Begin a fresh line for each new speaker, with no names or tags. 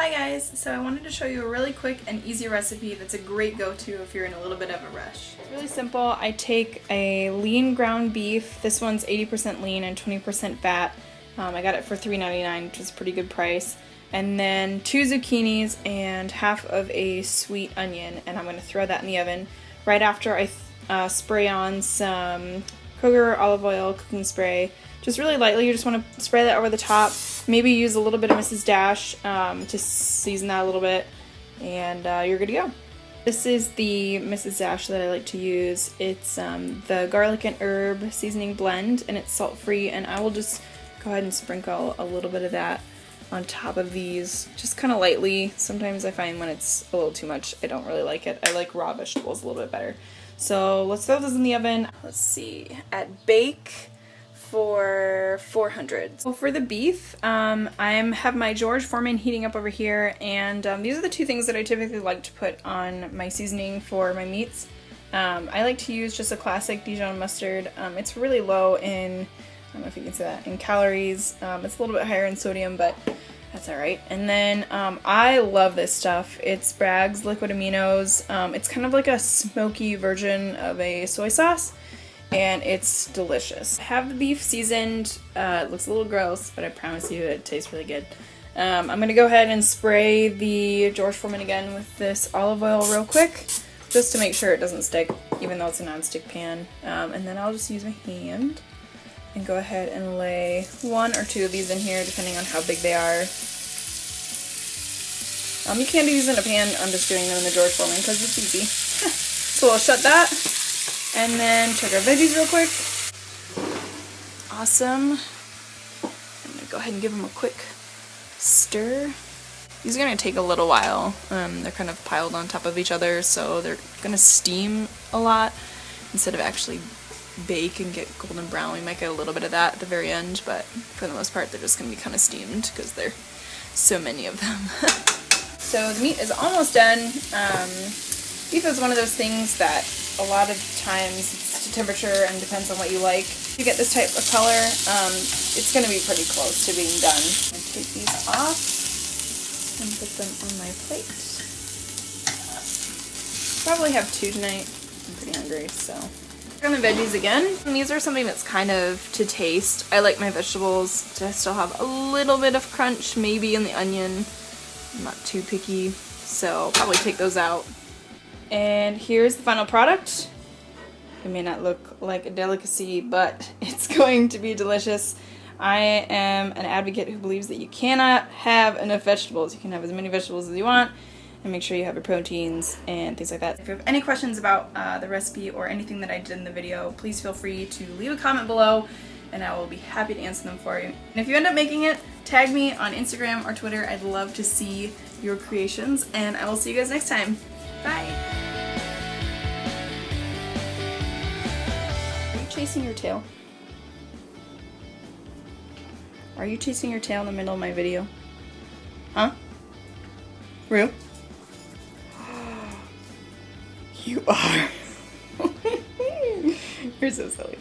Hi guys! So I wanted to show you a really quick and easy recipe that's a great go-to if you're in a little bit of a rush. It's really simple. I take a lean ground beef. This one's 80% lean and 20% fat. I got it for $3.99, which is a pretty good price. And then 2 zucchinis and half of a sweet onion, and I'm going to throw that in the oven. Right after I spray on some Kroger olive oil cooking spray, just really lightly. You just want to spray that over the top. Maybe use a little bit of Mrs. Dash to season that a little bit, and you're good to go. This is the Mrs. Dash that I like to use. It's the garlic and herb seasoning blend, and it's salt-free, and I will just go ahead and sprinkle a little bit of that on top of these, just kind of lightly. Sometimes I find when it's a little too much, I don't really like it. I like raw vegetables a little bit better. So let's throw this in the oven. Let's see, at bake for 400. So for the beef, I have my George Foreman heating up over here, and these are the two things that I typically like to put on my seasoning for my meats. I like to use just a classic Dijon mustard. It's really low in, I don't know if you can say that, in calories. It's a little bit higher in sodium, but that's alright. And then I love this stuff. It's Bragg's Liquid Aminos. It's kind of like a smoky version of a soy sauce, and it's delicious. I have the beef seasoned. It looks a little gross, but I promise you it tastes really good. I'm going to go ahead and spray the George Foreman again with this olive oil real quick, just to make sure it doesn't stick, even though it's a non-stick pan. And then I'll just use my hand and go ahead and lay 1 or 2 of these in here, depending on how big they are. You can do these in a pan. I'm just doing them in the George Foreman because it's easy. So we'll shut that. And then check our veggies real quick. Awesome. I'm going to go ahead and give them a quick stir. These are going to take a little while. They're kind of piled on top of each other, so they're going to steam a lot instead of actually bake and get golden brown. We might get a little bit of that at the very end, but for the most part they're just going to be kind of steamed because there are so many of them. So the meat is almost done. Beef is one of those things that a lot of times it's to temperature and depends on what you like. If you get this type of color, it's going to be pretty close to being done. I'm going to take these off and put them on my plate. Probably have 2 tonight. I'm pretty hungry, so. On the veggies again. And these are something that's kind of to taste. I like my vegetables to still have a little bit of crunch, maybe in the onion. I'm not too picky, so I'll probably take those out. And here's the final product. It may not look like a delicacy, but it's going to be delicious. I am an advocate who believes that you cannot have enough vegetables. You can have as many vegetables as you want, and make sure you have your proteins and things like that. If you have any questions about the recipe or anything that I did in the video, please feel free to leave a comment below, and I will be happy to answer them for you. And if you end up making it, tag me on Instagram or Twitter. I'd love to see your creations, and I will see you guys next time. Bye! Are you chasing your tail? Are you chasing your tail in the middle of my video? Huh? Real? You are. You're so silly.